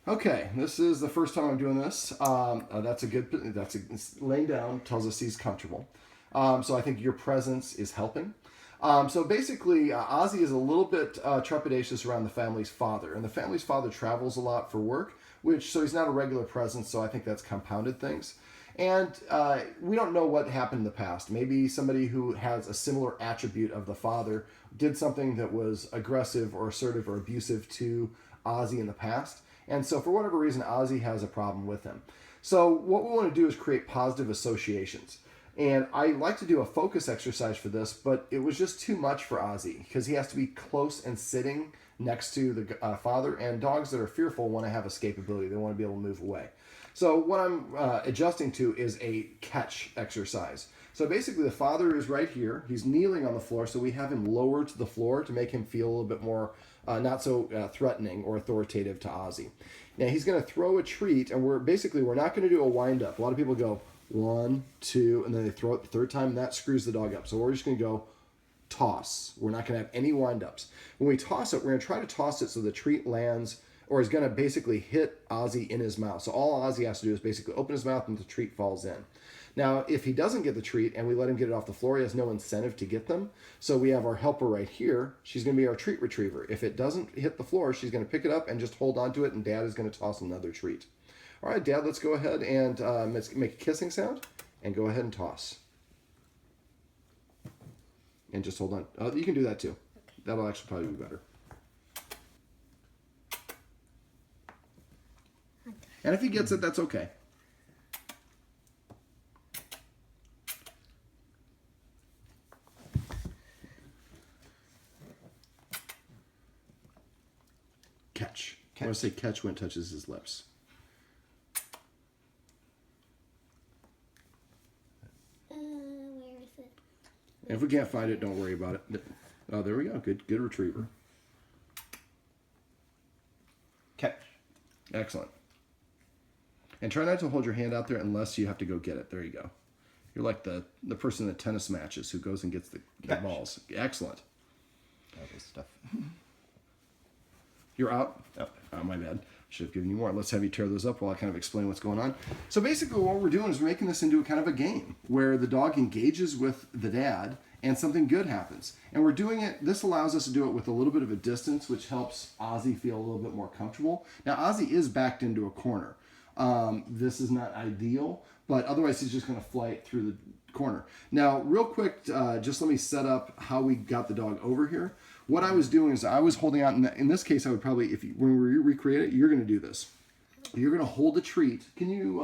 Okay, this is the first time I'm doing this. That's laying down tells us he's comfortable. So I think your presence is helping. So basically, Ozzy is a little bit trepidatious around the family's father, and the family's father travels a lot for work, so he's not a regular presence. So I think that's compounded things. And we don't know what happened in the past. Maybe somebody who has a similar attribute of the father did something that was aggressive or assertive or abusive to Ozzy in the past. And so, for whatever reason, Ozzy has a problem with him. So, what we want to do is create positive associations. And I like to do a focus exercise for this, but it was just too much for Ozzy because he has to be close and sitting next to the father. And dogs that are fearful want to have escapability, they want to be able to move away. So, what I'm adjusting to is a catch exercise. So basically, the father is right here. He's kneeling on the floor, so we have him lower to the floor to make him feel a little bit more not so threatening or authoritative to Ozzy. Now he's going to throw a treat, and we're not going to do a wind up. A lot of people go 1, 2, and then they throw it the third time, and that screws the dog up. So we're just going to go toss. We're not going to have any wind ups. When we toss it, we're going to try to toss it so the treat lands or is going to basically hit Ozzy in his mouth. So all Ozzy has to do is basically open his mouth and the treat falls in. Now, if he doesn't get the treat and we let him get it off the floor, he has no incentive to get them. So we have our helper right here. She's going to be our treat retriever. If it doesn't hit the floor, she's going to pick it up and just hold on to it, and Dad is going to toss another treat. All right, Dad, let's go ahead and let's make a kissing sound and go ahead and toss. And just hold on. You can do that too. That'll actually probably be better. And if he gets it, that's okay. Catch. I want to say catch when it touches his lips. Where is it? And if we can't find it, don't worry about it. Oh, there we go. Good retriever. Catch. Excellent. And try not to hold your hand out there unless you have to go get it. There you go. You're like the person in the tennis matches who goes and gets the balls. Excellent. All this stuff. You're out? Oh. My bad. Should have given you more. Let's have you tear those up while I kind of explain what's going on. So basically what we're doing is we're making this into a kind of a game where the dog engages with the dad and something good happens. And we're doing it, this allows us to do it with a little bit of a distance, which helps Ozzy feel a little bit more comfortable. Now Ozzy is backed into a corner. This is not ideal, but otherwise he's just going to fly it through the corner. Now, real quick, just let me set up how we got the dog over here. What I was doing is I was holding out. In this case, I would probably, when we recreate it, you're going to do this. You're going to hold a treat. Can you,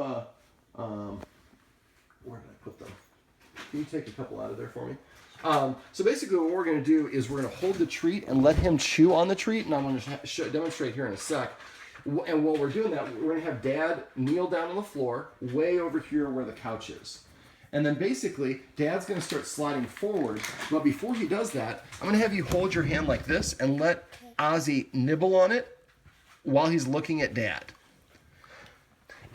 where did I put them? Can you take a couple out of there for me? So basically what we're going to do is we're going to hold the treat and let him chew on the treat. And I'm going to demonstrate here in a sec. And while we're doing that, we're going to have Dad kneel down on the floor, way over here where the couch is. And then basically, Dad's going to start sliding forward. But before he does that, I'm going to have you hold your hand like this and let Ozzy nibble on it while he's looking at Dad.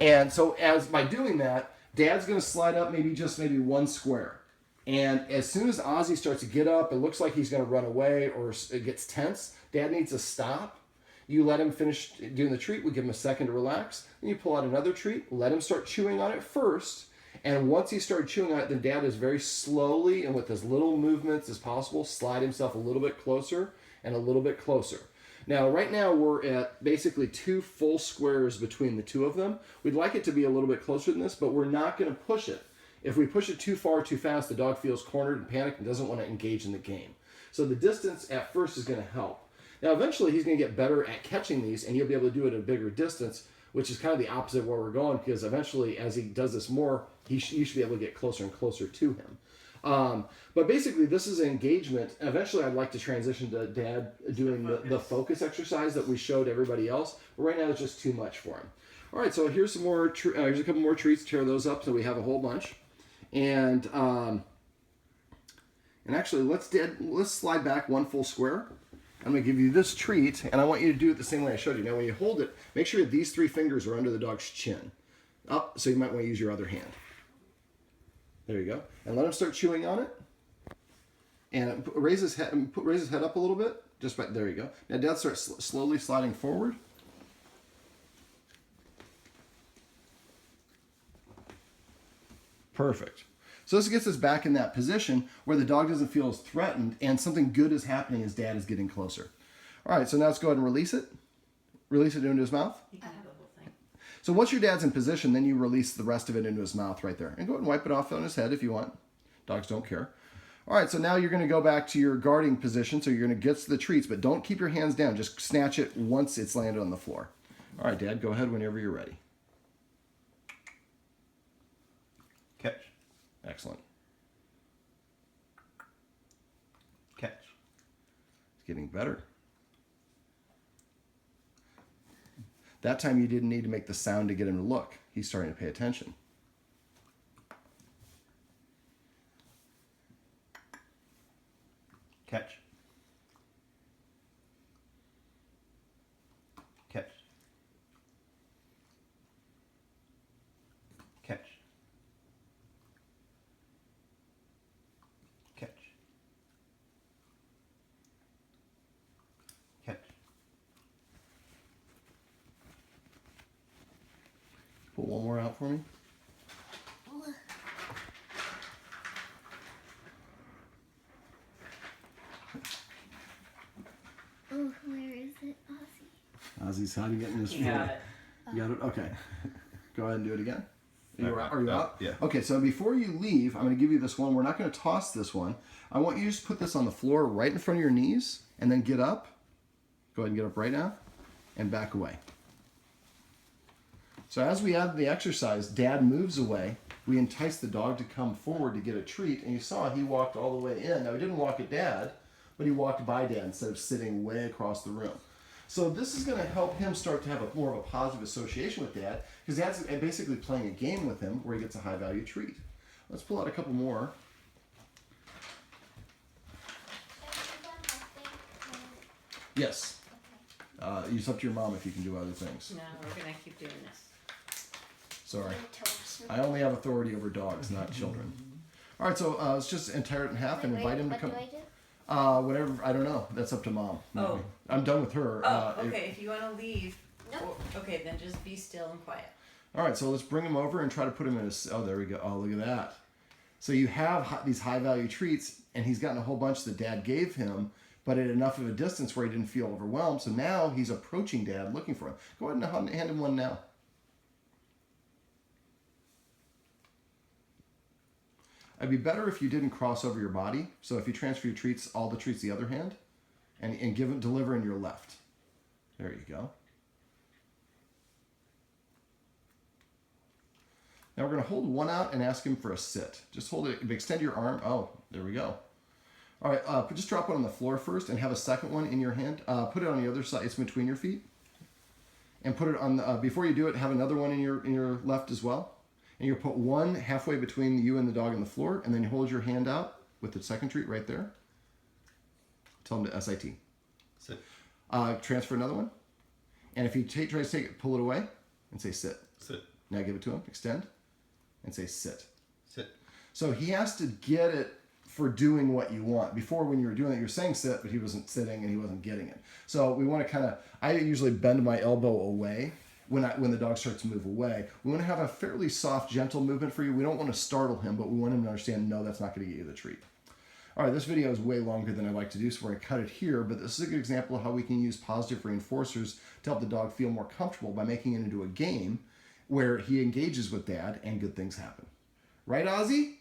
And so by doing that, Dad's going to slide up maybe one square. And as soon as Ozzy starts to get up, it looks like he's going to run away or it gets tense, Dad needs to stop. You let him finish doing the treat. We give him a second to relax. Then you pull out another treat. Let him start chewing on it first. And once he started chewing on it, then Dad is very slowly and with as little movements as possible, slide himself a little bit closer and a little bit closer. Now, right now, we're at basically 2 full squares between the two of them. We'd like it to be a little bit closer than this, but we're not going to push it. If we push it too far, too fast, the dog feels cornered and panicked and doesn't want to engage in the game. So the distance at first is going to help. Now, eventually, he's going to get better at catching these, and he'll be able to do it at a bigger distance, which is kind of the opposite of where we're going, because eventually, as he does this more, you should be able to get closer and closer to him. But basically, this is engagement. Eventually, I'd like to transition to Dad doing the focus exercise that we showed everybody else. But right now, it's just too much for him. All right, so here's some more. Here's a couple more treats. Tear those up so we have a whole bunch. And actually, let's slide back 1 full square. I'm going to give you this treat, and I want you to do it the same way I showed you. Now, when you hold it, make sure these 3 fingers are under the dog's chin. Up, so you might want to use your other hand. There you go. And let him start chewing on it. And raise his head up a little bit. There you go. Now, Dad starts slowly sliding forward. Perfect. So this gets us back in that position where the dog doesn't feel as threatened and something good is happening as dad is getting closer. All right, so now let's go ahead and release it. Release it into his mouth. You can have the whole thing. So once your dad's in position, then you release the rest of it into his mouth right there. And go ahead and wipe it off on his head if you want. Dogs don't care. All right, so now you're going to go back to your guarding position. So you're going to get to the treats, but don't keep your hands down. Just snatch it once it's landed on the floor. All right, Dad, go ahead whenever you're ready. Catch. Excellent. Catch. It's getting better. That time you didn't need to make the sound to get him to look. He's starting to pay attention. Catch. Catch. Catch. Catch. Catch. Pull one more out for me. Oh, where is it, Ozzy? Ozzy's hiding it in his You foot. got it. You got it? Okay. Go ahead and do it again. Are you No, out? yeah. Okay, so before you leave, I'm going to give you this one. We're not going to toss this one. I want you to just put this on the floor right in front of your knees and then get up. Go ahead and get up right now and back away. So as we add the exercise, Dad moves away. We entice the dog to come forward to get a treat. And you saw he walked all the way in. Now, he didn't walk at Dad, but he walked by Dad instead of sitting way across the room. So this is going to help him start to have more of a positive association with Dad, because Dad's basically playing a game with him where he gets a high-value treat. Let's pull out a couple more. Yes. It's up to your mom if you can do other things. No, we're gonna keep doing this. Sorry. I only have authority over dogs, not children. All right, so let's just tear it in half and invite him to come. What do I do? Whatever, I don't know. That's up to Mom. not Oh. me. I'm done with her. Oh, okay. If you want to leave, Nope. okay, then just be still and quiet. All right, so let's bring him over and try to put him in his. Oh, there we go. Oh, look at that. So you have these high-value treats, and he's gotten a whole bunch that Dad gave him, but at enough of a distance where he didn't feel overwhelmed. So now he's approaching Dad, looking for him. Go ahead and hand him one now. It'd be better if you didn't cross over your body. So if you transfer your treats, all the treats the other hand, and deliver in your left. There you go. Now we're going to hold one out and ask him for a sit. Just hold it, extend your arm. Oh, there we go. All right, just drop one on the floor first and have a second one in your hand. Put it on the other side. It's between your feet. And put it on, before you do it, have another one in your left as well. And you put one halfway between you and the dog on the floor, and then you hold your hand out with the second treat right there. Tell him to SIT. Sit. Transfer another one. And if he tries to take it, pull it away and say sit. Sit. Now give it to him, extend, and say sit. Sit. So he has to get it for doing what you want. Before, when you were doing it, you're saying sit, but he wasn't sitting and he wasn't getting it. So we want to kind of, I usually bend my elbow away when the dog starts to move away. We want to have a fairly soft, gentle movement for you. We don't want to startle him, but we want him to understand, no, that's not going to get you the treat. All right, this video is way longer than I like to do, so we're going to cut it here, but this is a good example of how we can use positive reinforcers to help the dog feel more comfortable by making it into a game where he engages with Dad and good things happen. Right, Ozzy?